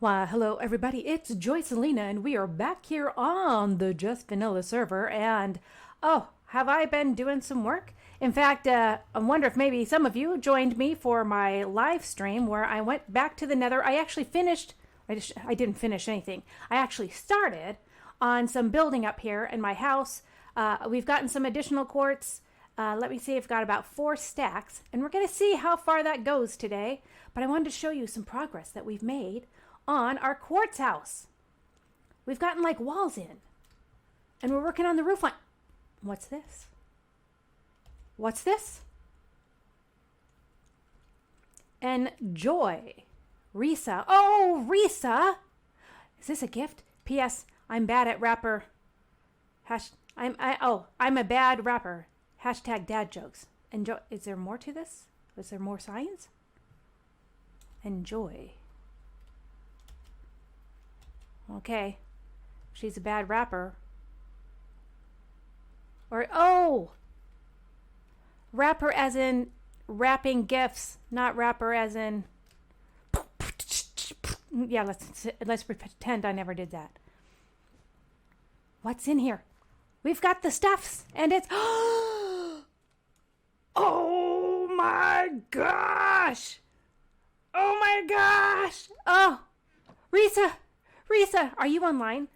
Why, hello everybody, it's Joycelina and we are back here on the Just Vanilla server and have I been doing some work? In fact, I wonder if maybe some of you joined me for my live stream where I went back to the nether. I actually finished, I didn't finish anything. I actually started on some building up here in my house. We've gotten some additional quartz. Let me see, I've got about 4 stacks and we're going to see how far that goes today. But I wanted to show you some progress that we've made on our quartz house. We've gotten like walls in and we're working on the roof line. What's this? What's this? Enjoy. Risa. Oh, Risa. Is this a gift? P.S. I'm bad at rapper. I'm a bad rapper. Hashtag dad jokes. Enjoy. Is there more to this? Is there more signs? Enjoy. Okay. She's a bad rapper. Or, oh! Rapper as in wrapping gifts, not rapper as in... Yeah, let's pretend I never did that. What's in here? We've got the stuffs, and it's... Oh my gosh! Oh my gosh! Oh! Risa, are you online?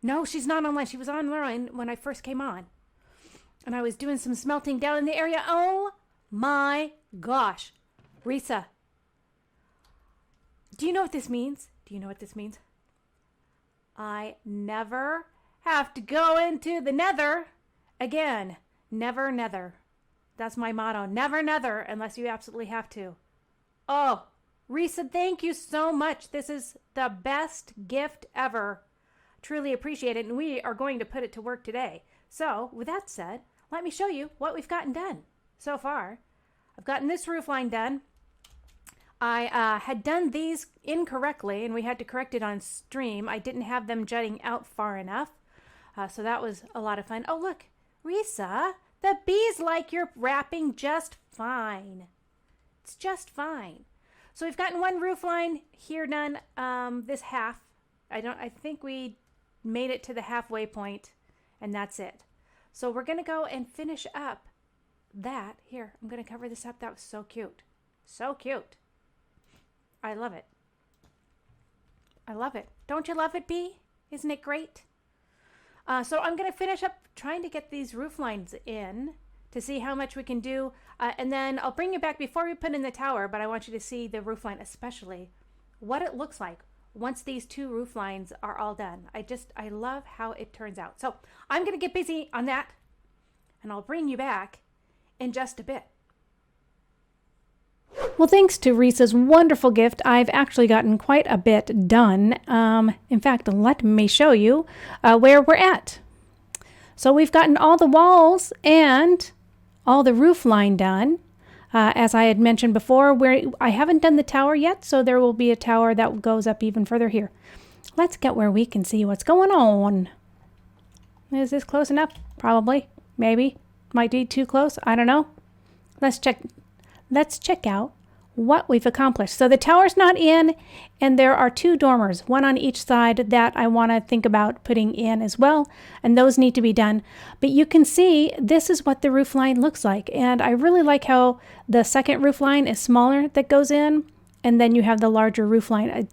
No, she's not online. She was online when I first came on. And I was doing some smelting down in the area. Oh my gosh. Risa. Do you know what this means? Do you know what this means? I never have to go into the nether again. Never nether. That's my motto. Never nether unless you absolutely have to. Oh, Risa, thank you so much. This is the best gift ever. Truly appreciate it, and we are going to put it to work today. So, with that said, let me show you what we've gotten done so far. I've gotten this roof line done. I had done these incorrectly, and we had to correct it on stream. I didn't have them jutting out far enough, so that was a lot of fun. Oh, look, Risa, the bees like your wrapping just fine. It's just fine. So we've gotten one roof line here done, this half. I think we made it to the halfway point, and that's it. So we're going to go and finish up that. Here, I'm going to cover this up. That was so cute. So cute. I love it. I love it. Don't you love it, Bee? Isn't it great? So I'm going to finish up trying to get these roof lines in to see how much we can do. And then I'll bring you back before we put in the tower, but I want you to see the roof line, especially what it looks like once these 2 roof lines are all done. I love how it turns out. So I'm going to get busy on that, and I'll bring you back in just a bit. Well, thanks to Risa's wonderful gift, I've actually gotten quite a bit done. In fact, let me show you where we're at. So we've gotten all the walls and all the roof line done. As I had mentioned before, I haven't done the tower yet, so there will be a tower that goes up even further here. Let's get where we can see what's going on. Is this close enough? Probably. Maybe. Might be too close. I don't know. Let's check out what we've accomplished. So the tower's not in, and there are 2 dormers, one on each side that I want to think about putting in as well, and those need to be done. But you can see this is what the roof line looks like, and I really like how the second roof line is smaller that goes in, and then you have the larger roof line.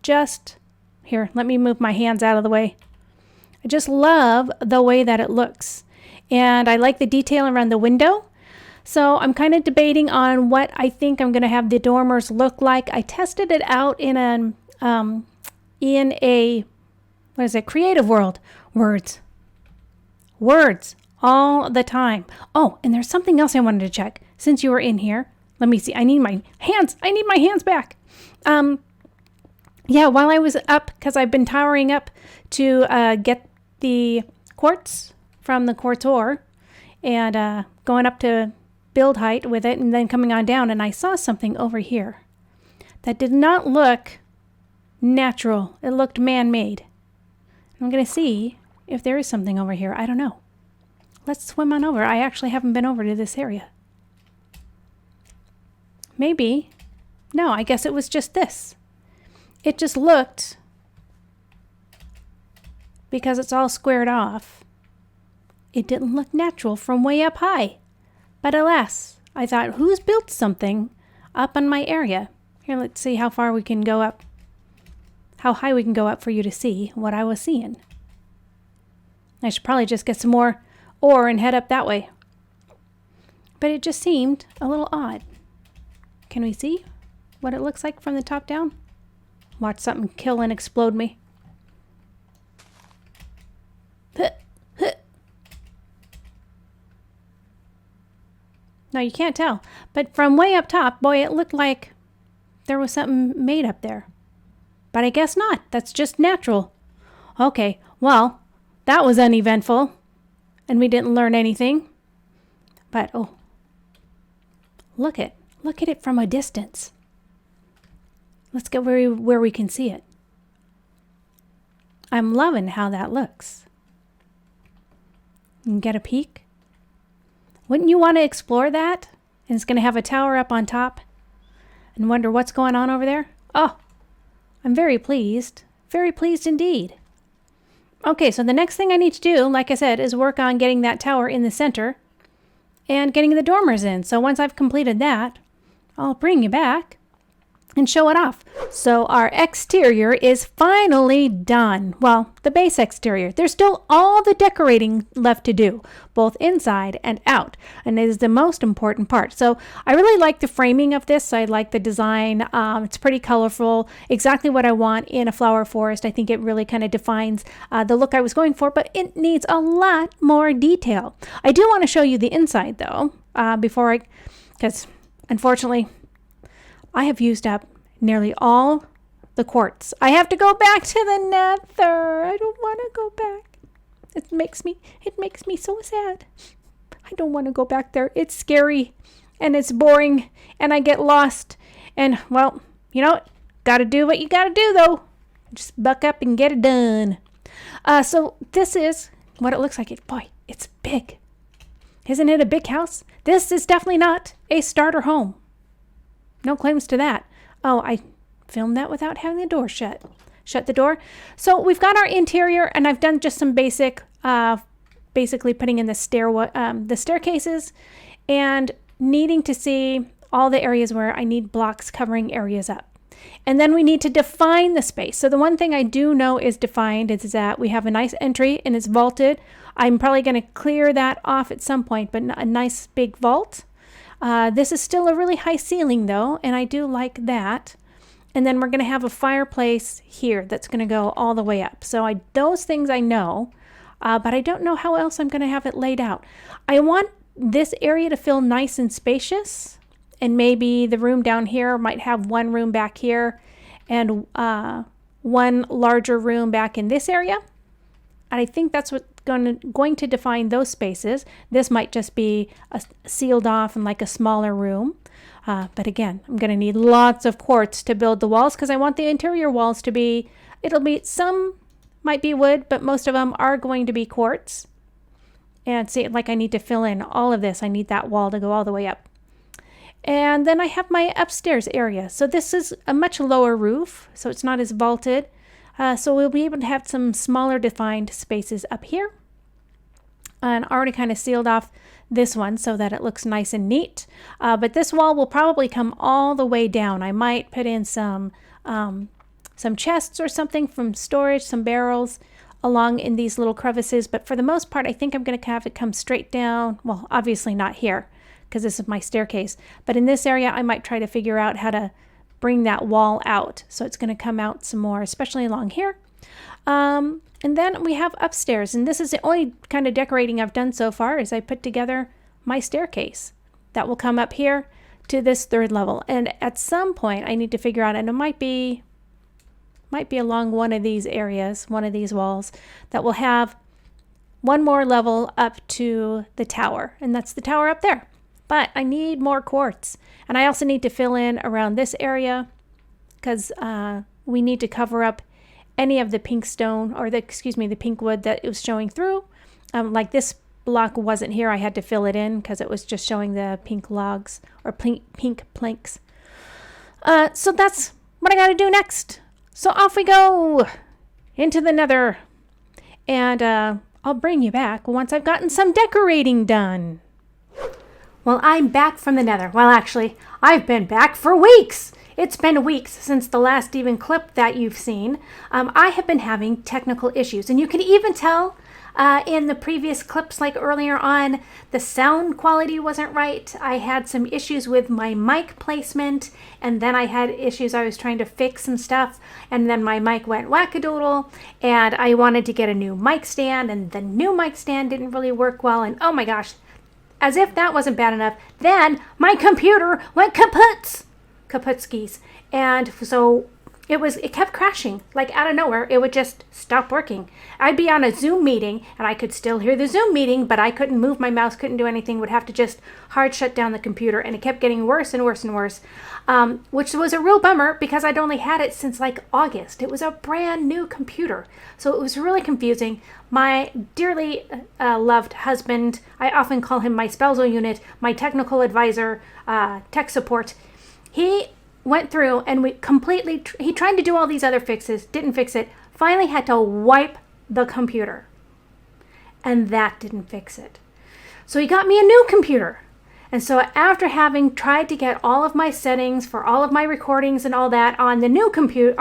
Here, let me move my hands out of the way. I just love the way that it looks, and I like the detail around the window. So I'm kind of debating on what I think I'm going to have the dormers look like. I tested it out in a creative world. Words all the time. Oh, and there's something else I wanted to check since you were in here. Let me see. I need my hands back. Yeah, while I was up, because I've been towering up to get the quartz from the quartz ore and going up to build height with it and then coming on down, and I saw something over here that did not look natural. It looked man-made. I'm going to see if there is something over here. I don't know. Let's swim on over. I actually haven't been over to this area. Maybe. No, I guess it was just this. it just looked, because it's all squared off, it didn't look natural from way up high. But alas, I thought, who's built something up on my area? Here, let's see how far we can go up, how high we can go up for you to see what I was seeing. I should probably just get some more ore and head up that way. But it just seemed a little odd. Can we see what it looks like from the top down? Watch something kill and explode me. No, you can't tell. But from way up top, boy, it looked like there was something made up there. But I guess not. That's just natural. Okay, well, that was uneventful. And we didn't learn anything. But, oh, look at it from a distance. Let's get where we can see it. I'm loving how that looks. You can get a peek. Wouldn't you want to explore that? And it's going to have a tower up on top and wonder what's going on over there? Oh, I'm very pleased. Very pleased indeed. Okay, so the next thing I need to do, like I said, is work on getting that tower in the center and getting the dormers in. So once I've completed that, I'll bring you back and show it off. So our exterior is finally done. Well, the base exterior. There's still all the decorating left to do, both inside and out, and it is the most important part. So I really like the framing of this. I like the design. It's pretty colorful, exactly what I want in a flower forest. I think it really kind of defines the look I was going for, but it needs a lot more detail. I do want to show you the inside though, because unfortunately, I have used up nearly all the quartz. I have to go back to the nether. I don't want to go back. It makes me so sad. I don't want to go back there. It's scary and it's boring and I get lost. And well, you know, gotta do what you gotta do though. Just buck up and get it done. So this is what it looks like. Boy, it's big. Isn't it a big house? This is definitely not a starter home. No claims to that. Oh, I filmed that without having the door shut. Shut the door. So we've got our interior, and I've done just some basic, basically putting in the staircases, and needing to see all the areas where I need blocks covering areas up. And then we need to define the space. So the one thing I do know is defined is that we have a nice entry and it's vaulted. I'm probably going to clear that off at some point, but a nice big vault. This is still a really high ceiling though, and I do like that. And then we're going to have a fireplace here that's going to go all the way up. So those things I know, but I don't know how else I'm going to have it laid out. I want this area to feel nice and spacious, and maybe the room down here might have one room back here and one larger room back in this area. And I think that's what's going to define those spaces. This might just be sealed off and like a smaller room. But again, I'm going to need lots of quartz to build the walls because I want the interior walls to be, some might be wood, but most of them are going to be quartz. And see, like I need to fill in all of this. I need that wall to go all the way up. And then I have my upstairs area. So this is a much lower roof, so it's not as vaulted. So we'll be able to have some smaller defined spaces up here. And I already kind of sealed off this one so that it looks nice and neat. But this wall will probably come all the way down. I might put in some chests or something from storage, some barrels along in these little crevices. But for the most part, I think I'm going to have it come straight down. Well, obviously not here because this is my staircase. But in this area, I might try to figure out how to bring that wall out. So it's going to come out some more, especially along here. And then we have upstairs. And this is the only kind of decorating I've done so far is I put together my staircase. That will come up here to this third level. And at some point, I need to figure out, and it might be along one of these areas, one of these walls, that will have one more level up to the tower. And that's the tower up there. But I need more quartz. And I also need to fill in around this area because we need to cover up any of the pink stone or the pink wood that it was showing through. Like this block wasn't here. I had to fill it in because it was just showing the pink logs or pink planks. So that's what I got to do next. So off we go into the nether. And I'll bring you back once I've gotten some decorating done. Well, I'm back from the nether. Well, actually, I've been back for weeks. It's been weeks since the last even clip that you've seen. I have been having technical issues, and you can even tell in the previous clips, like earlier on, the sound quality wasn't right. I had some issues with my mic placement, and then I had issues. I was trying to fix some stuff, and then my mic went wackadoodle, and I wanted to get a new mic stand, and the new mic stand didn't really work well, and oh my gosh, as if that wasn't bad enough, then my computer went kaputskis, and so it kept crashing, like out of nowhere. It would just stop working. I'd be on a Zoom meeting and I could still hear the Zoom meeting, but I couldn't move my mouse, couldn't do anything, would have to just hard shut down the computer, and it kept getting worse and worse and worse, which was a real bummer because I'd only had it since like August. It was a brand new computer, so it was really confusing. My dearly loved husband, I often call him my spousal unit, my technical advisor, tech support, he went through and he tried to do all these other fixes, didn't fix it, finally had to wipe the computer, and that didn't fix it. So he got me a new computer. And so after having tried to get all of my settings for all of my recordings and all that on the new computer,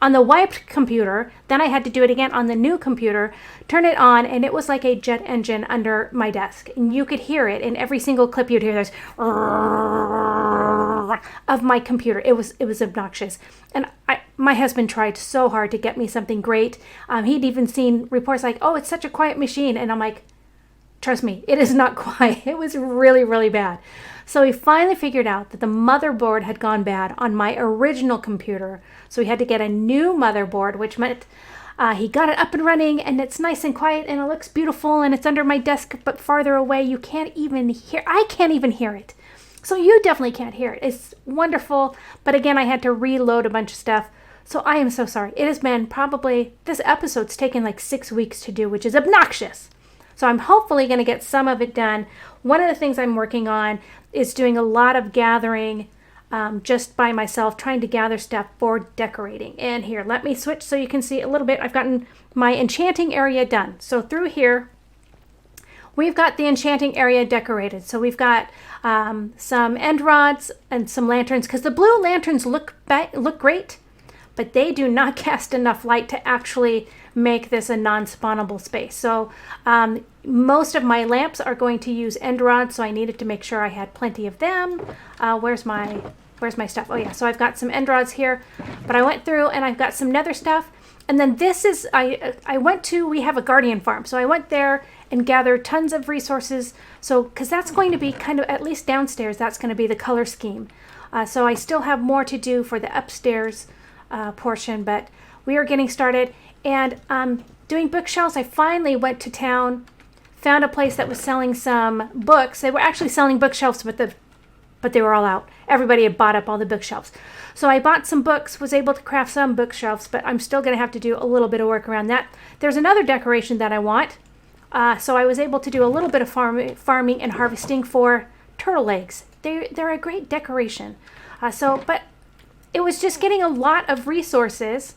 on the wiped computer, then I had to do it again on the new computer, turn it on, and it was like a jet engine under my desk. And you could hear it in every single clip. You'd hear this of my computer. It was obnoxious. And my husband tried so hard to get me something great. He'd even seen reports like, oh, it's such a quiet machine. And I'm like, trust me, it is not quiet. It was really, really bad. So he finally figured out that the motherboard had gone bad on my original computer. So he had to get a new motherboard, which meant he got it up and running, and it's nice and quiet, and it looks beautiful, and it's under my desk, but farther away. You can't even hear. I can't even hear it. So you definitely can't hear it. It's wonderful. But again, I had to reload a bunch of stuff. So I am so sorry. It has been probably, this episode's taken like 6 weeks to do, which is obnoxious. So I'm hopefully going to get some of it done. One of the things I'm working on is doing a lot of gathering just by myself, trying to gather stuff for decorating. And here, let me switch so you can see a little bit. I've gotten my enchanting area done. So through here, we've got the enchanting area decorated. So we've got some end rods and some lanterns, because the blue lanterns look great, but they do not cast enough light to actually make this a non-spawnable space. So most of my lamps are going to use end rods, so I needed to make sure I had plenty of them. Where's my stuff? Oh yeah, so I've got some end rods here, but I went through and I've got some nether stuff. And then this is, we have a guardian farm, so I went there and gathered tons of resources. So, because that's going to be kind of, at least downstairs, that's going to be the color scheme. So I still have more to do for the upstairs portion, but we are getting started. And doing bookshelves, I finally went to town, found a place that was selling some books. They were actually selling bookshelves, but they were all out. Everybody had bought up all the bookshelves. So I bought some books, was able to craft some bookshelves, but I'm still going to have to do a little bit of work around that. There's another decoration that I want. So I was able to do a little bit of farming and harvesting for turtle eggs. They're a great decoration. But it was just getting a lot of resources.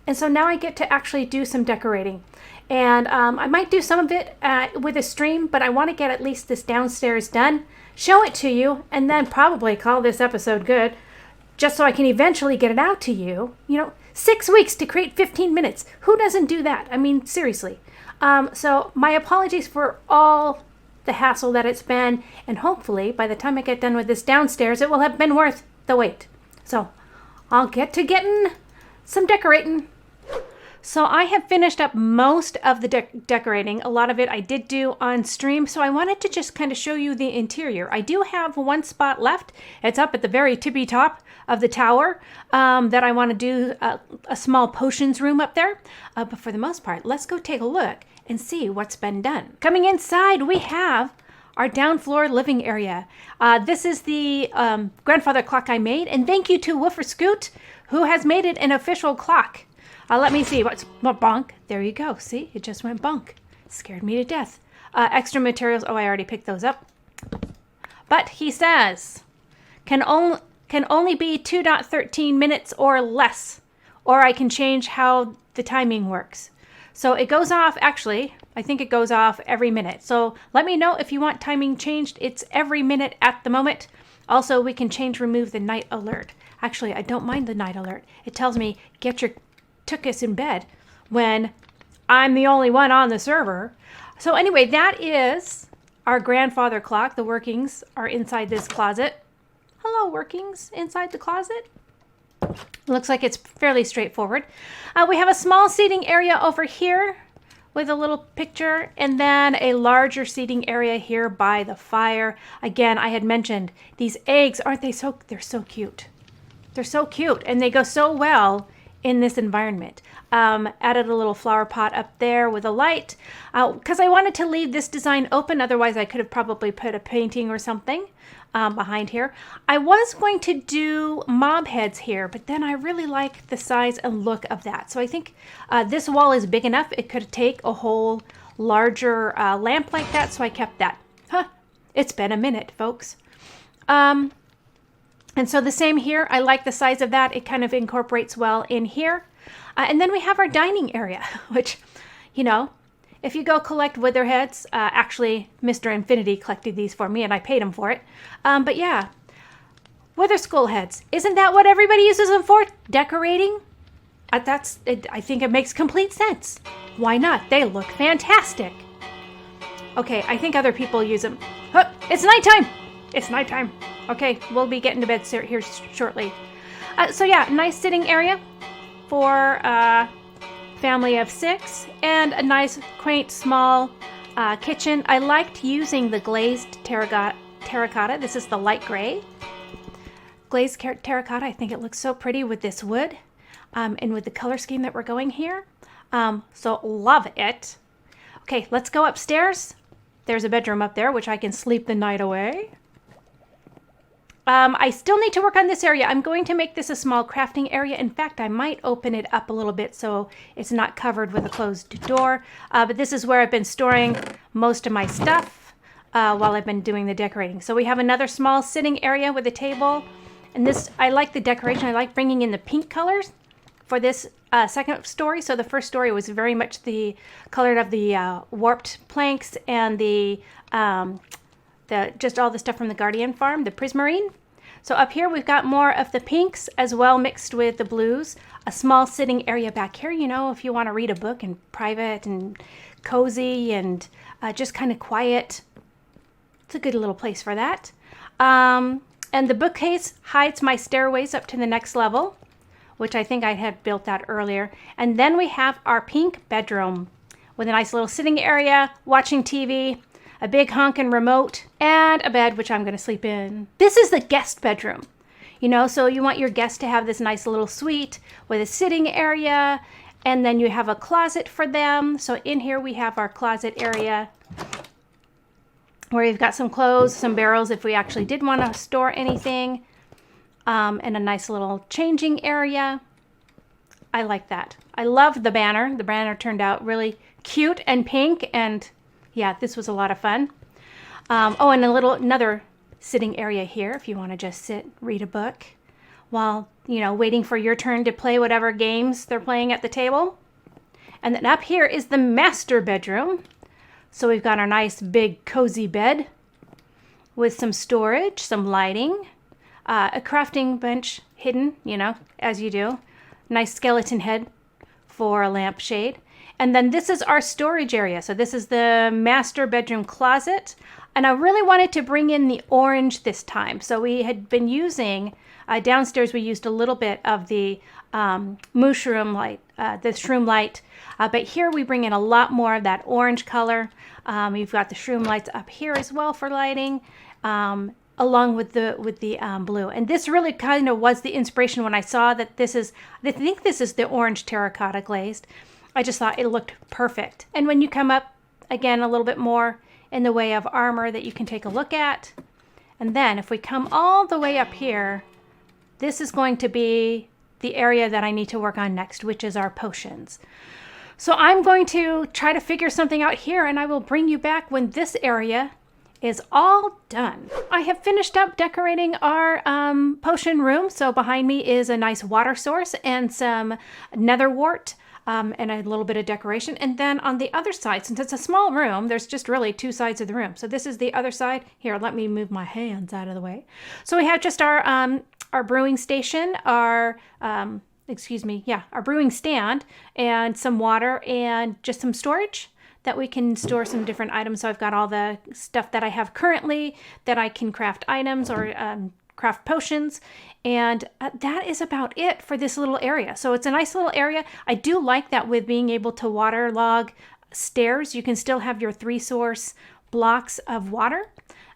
And so now I get to actually do some decorating. And I might do some of it with a stream, but I want to get at least this downstairs done, show it to you, and then probably call this episode good, just so I can eventually get it out to you. 6 weeks to create 15 minutes. Who doesn't do that? I mean, seriously. So my apologies for all the hassle that it's been, and hopefully by the time I get done with this downstairs, it will have been worth the wait. So I'll get to getting some decorating. So I have finished up most of the decorating. A lot of it I did do on stream, so I wanted to just kind of show you the interior. I do have one spot left. It's up at the very tippy top of the tower that I want to do a small potions room up there. But for the most part, let's go take a look and see what's been done. Coming inside, we have our down floor living area. This is the grandfather clock I made, and thank you to Woofer Scoot, who has made it an official clock. Let me see. What bonk? There you go. See, it just went bonk. Scared me to death. Extra materials. Oh, I already picked those up. But he says can only be 2.13 minutes or less, or I can change how the timing works. So it goes off, actually, I think it goes off every minute. So let me know if you want timing changed. It's every minute at the moment. Also, we can remove the night alert. Actually, I don't mind the night alert. It tells me, get your tuchus in bed when I'm the only one on the server. So anyway, that is our grandfather clock. The workings are inside this closet. Hello, workings inside the closet. Looks like it's fairly straightforward. We have a small seating area over here with a little picture, and then a larger seating area here by the fire. Again, I had mentioned these eggs, aren't they so, they're so cute. They're so cute, and they go so well in this environment. Added a little flower pot up there with a light because I wanted to leave this design open. Otherwise, I could have probably put a painting or something behind here. I was going to do mob heads here, but then I really like the size and look of that. So I think this wall is big enough. It could take a whole larger lamp like that, so I kept that. It's been a minute, folks. And so the same here. I like the size of that. It kind of incorporates well in here. And then we have our dining area, which, you know, if you go collect wither heads, actually, Mr. Infinity collected these for me and I paid him for it. But yeah, wither skull heads. Isn't that what everybody uses them for? Decorating? I think it makes complete sense. Why not? They look fantastic. Okay, I think other people use them. Oh, it's nighttime. It's nighttime. Okay, we'll be getting to bed here shortly. So yeah, nice sitting area for a family of 6 and a nice, quaint, small kitchen. I liked using the glazed terracotta. This is the light gray. Glazed terracotta, I think it looks so pretty with this wood and with the color scheme that we're going here. So love it. Okay, let's go upstairs. There's a bedroom up there, which I can sleep the night away. I still need to work on this area. I'm going to make this a small crafting area. In fact, I might open it up a little bit so it's not covered with a closed door. But this is where I've been storing most of my stuff while I've been doing the decorating. So we have another small sitting area with a table. And this, I like the decoration. I like bringing in the pink colors for this second story. So the first story was very much the color of the warped planks and the just all the stuff from the Guardian farm, the prismarine. So up here we've got more of the pinks as well mixed with the blues. A small sitting area back here, you know, if you want to read a book in private and cozy and just kind of quiet. It's a good little place for that. And the bookcase hides my stairways up to the next level, which I think I had built that earlier. And then we have our pink bedroom with a nice little sitting area, watching TV, a big honkin' remote, and a bed, which I'm going to sleep in. This is the guest bedroom, you know, so you want your guests to have this nice little suite with a sitting area, and then you have a closet for them. So in here we have our closet area where you've got some clothes, some barrels if we actually did want to store anything, and a nice little changing area. I like that. I love the banner. The banner turned out really cute and pink, and yeah, this was a lot of fun. Oh, and another sitting area here if you want to just sit, read a book while, you know, waiting for your turn to play whatever games they're playing at the table. And then up here is the master bedroom. So we've got our nice big cozy bed with some storage, some lighting, a crafting bench hidden, you know, as you do. Nice skeleton head for a lampshade. And then this is our storage area. So this is the master bedroom closet. And I really wanted to bring in the orange this time. So we had been using, downstairs we used a little bit of the mushroom light, the shroom light. But here we bring in a lot more of that orange color. You've got the shroom lights up here as well for lighting, along with the blue. And this really kind of was the inspiration when I saw that this is, I think this is the orange terracotta glazed. I just thought it looked perfect. And when you come up, again, a little bit more in the way of armor that you can take a look at. And then if we come all the way up here, this is going to be the area that I need to work on next, which is our potions. So I'm going to try to figure something out here, and I will bring you back when this area is all done. I have finished up decorating our potion room. So behind me is a nice water source and some nether wart. And a little bit of decoration. And then on the other side, since it's a small room, there's just really two sides of the room. So this is the other side. Here, let me move my hands out of the way. So we have just our brewing station, our brewing stand, and some water and just some storage that we can store some different items. So I've got all the stuff that I have currently that I can craft items or craft potions. And that is about it for this little area. So it's a nice little area. I do like that with being able to waterlog stairs, you can still have your 3-source blocks of water.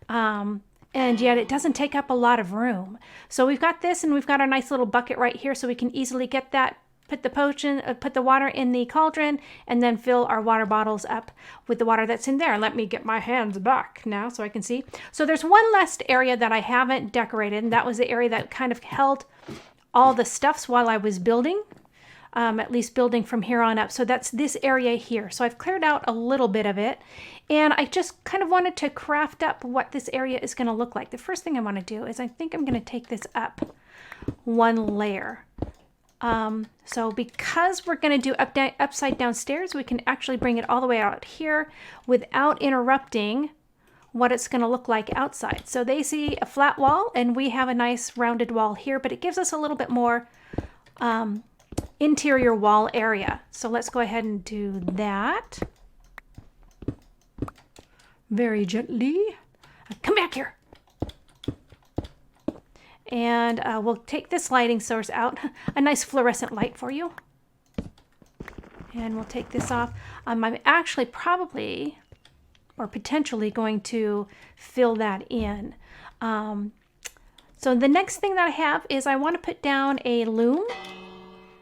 And yet it doesn't take up a lot of room. So we've got this, and we've got our nice little bucket right here, so we can easily get that, put the water in the cauldron, and then fill our water bottles up with the water that's in there. Let me get my hands back now so I can see. So there's one last area that I haven't decorated, and that was the area that kind of held all the stuffs while I was building, at least building from here on up. So that's this area here. So I've cleared out a little bit of it, and I just kind of wanted to craft up what this area is going to look like. The first thing I want to do is I think I'm going to take this up one layer. So because we're going to do upside down stairs, we can actually bring it all the way out here without interrupting what it's going to look like outside. So they see a flat wall, and we have a nice rounded wall here, but it gives us a little bit more interior wall area. So let's go ahead and do that. Very gently. Come back here. And we'll take this lighting source out, a nice fluorescent light for you. And we'll take this off. I'm actually probably or potentially going to fill that in. So the next thing that I have is I want to put down a loom,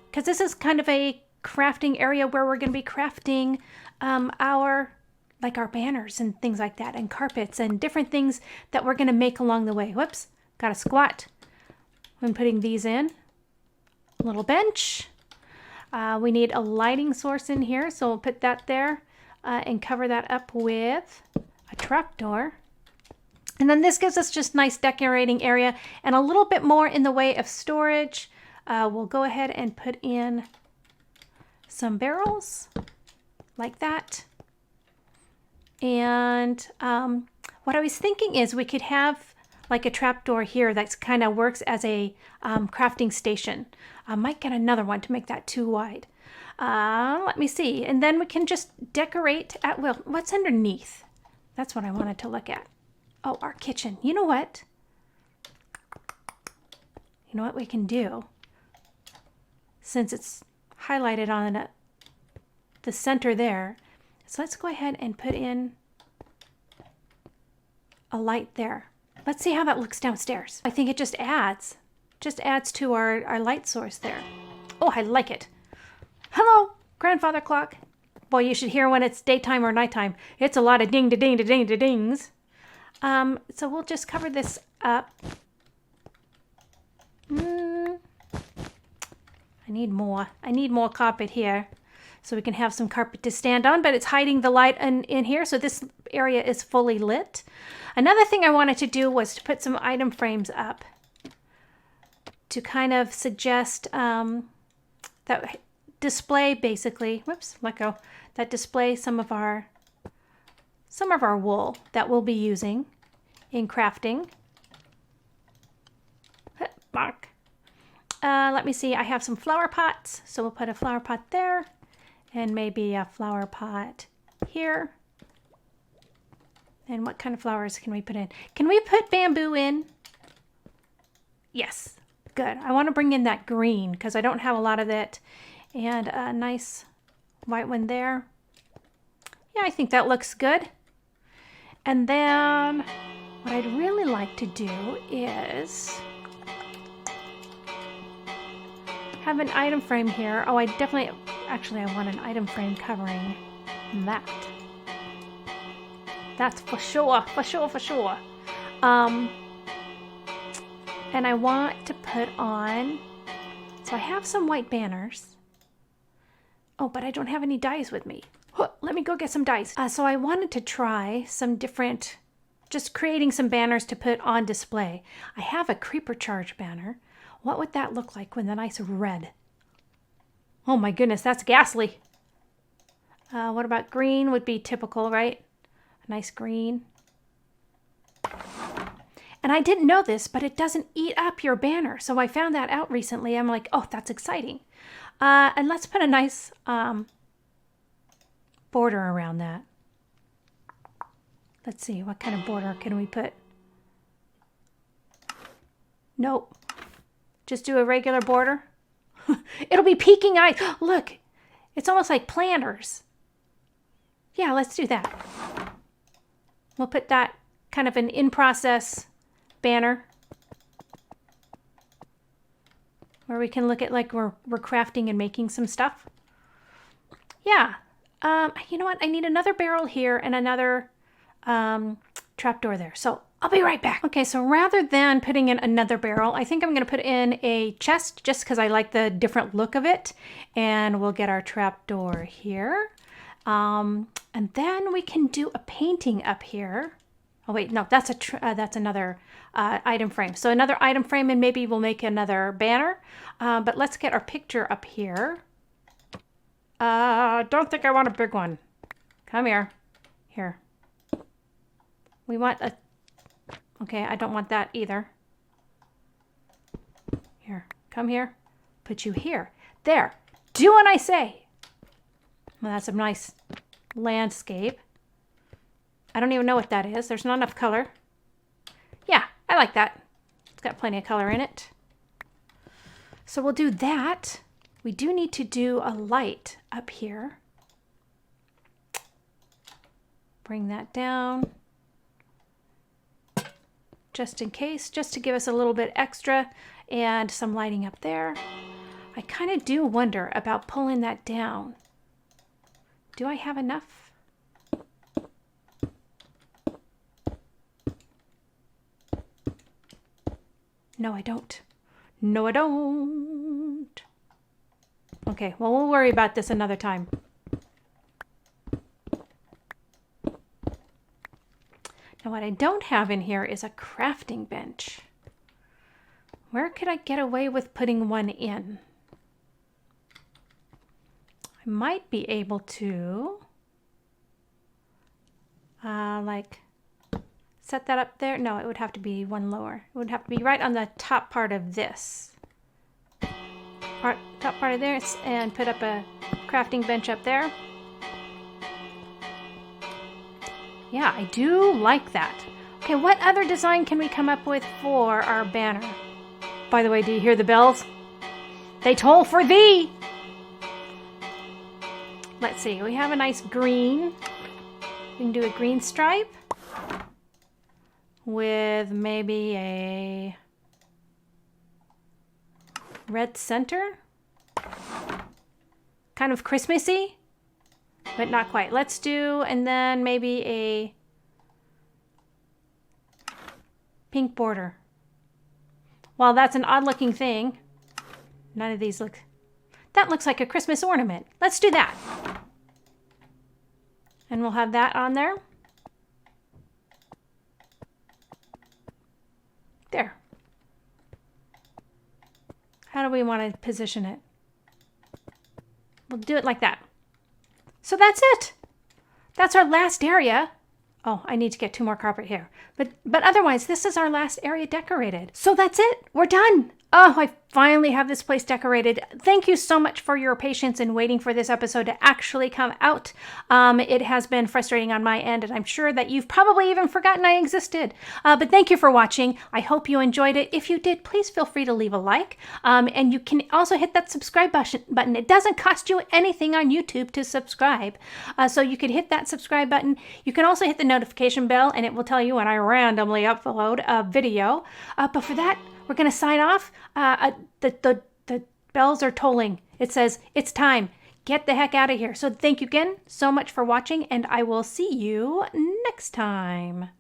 because this is kind of a crafting area where we're going to be crafting our banners and things like that, and carpets and different things that we're going to make along the way. Whoops, got to squat. I'm putting these in. A little bench. We need a lighting source in here, so we'll put that there and cover that up with a trapdoor. And then this gives us just nice decorating area and a little bit more in the way of storage. We'll go ahead and put in some barrels like that. And what I was thinking is we could have like a trapdoor here that kind of works as a crafting station. I might get another one to make that too wide. Let me see. And then we can just decorate at will. What's underneath? That's what I wanted to look at. Oh, our kitchen. You know what? You know what we can do? Since it's highlighted on the center there. So let's go ahead and put in a light there. Let's see how that looks downstairs. I think it just adds to our light source there. Oh, I like it. Hello, grandfather clock. Boy, you should hear when it's daytime or nighttime. It's a lot of ding, da ding, da ding, da dings. So we'll just cover this up. I need more. I need more carpet here so we can have some carpet to stand on, but it's hiding the light in here, so this area is fully lit. Another thing I wanted to do was to put some item frames up to kind of suggest that display basically, whoops, let go, that display some of our wool that we'll be using in crafting. Mark. Let me see, I have some flower pots, so we'll put a flower pot there and maybe a flower pot here. And what kind of flowers can we put in? Can we put bamboo in? Yes, good. I want to bring in that green because I don't have a lot of that. And a nice white one there. Yeah, I think that looks good. And then what I'd really like to do is have an item frame here. Oh, I want an item frame covering that. That's for sure, for sure, for sure. And I want to put on, so I have some white banners. Oh, but I don't have any dyes with me. Let me go get some dyes. So I wanted to try some different just creating some banners to put on display. I have a creeper charge banner. What would that look like with a nice red? Oh my goodness, that's ghastly. What about green would be typical, right? A nice green. And I didn't know this, but it doesn't eat up your banner. So I found that out recently. I'm like, oh, that's exciting. And let's put a nice border around that. Let's see, what kind of border can we put? Nope. Just do a regular border. It'll be peeking eyes. Look, it's almost like planters. Yeah, let's do that. We'll put that kind of an in-process banner where we can look at like we're crafting and making some stuff. Yeah. You know what? I need another barrel here and another trapdoor there. So I'll be right back. Okay, so rather than putting in another barrel, I think I'm going to put in a chest just because I like the different look of it. And we'll get our trapdoor here. And then we can do a painting up here. Oh wait, no, that's another item frame. So another item frame, and maybe we'll make another banner. But let's get our picture up here. Don't think I want a big one. Come here. Here. We want a... Okay, I don't want that either. Here, come here. Put you here. There. Do what I say. Well, that's a nice landscape. I don't even know what that is. There's not enough color. Yeah, I like that. It's got plenty of color in it. So we'll do that. We do need to do a light up here. Bring that down. Just in case, just to give us a little bit extra and some lighting up there. I kind of do wonder about pulling that down. Do I have enough? No, I don't. No, I don't. Okay, well, we'll worry about this another time. Now, what I don't have in here is a crafting bench. Where could I get away with putting one in? I might be able to, like, set that up there. No, it would have to be one lower. It would have to be right on the top part of this. Top part of this, and put up a crafting bench up there. Yeah, I do like that. Okay, what other design can we come up with for our banner? By the way, do you hear the bells? They toll for thee! Let's see, we have a nice green. We can do a green stripe with maybe a red center. Kind of Christmassy, but not quite. Let's do, and then maybe a pink border. Well, that's an odd looking thing. None of these look, that looks like a Christmas ornament. Let's do that. And we'll have that on there. There. How do we want to position it? We'll do it like that. So that's it. That's our last area. Oh, I need to get 2 more carpet here. But otherwise, this is our last area decorated. So that's it. We're done. Oh, I finally have this place decorated. Thank you so much for your patience in waiting for this episode to actually come out. It has been frustrating on my end, and I'm sure that you've probably even forgotten I existed. But thank you for watching. I hope you enjoyed it. If you did, please feel free to leave a like. And you can also hit that subscribe button. It doesn't cost you anything on YouTube to subscribe. So you could hit that subscribe button. You can also hit the notification bell, and it will tell you when I randomly upload a video. But for that, we're going to sign off. The bells are tolling. It says it's time. Get the heck out of here. So thank you again so much for watching, and I will see you next time.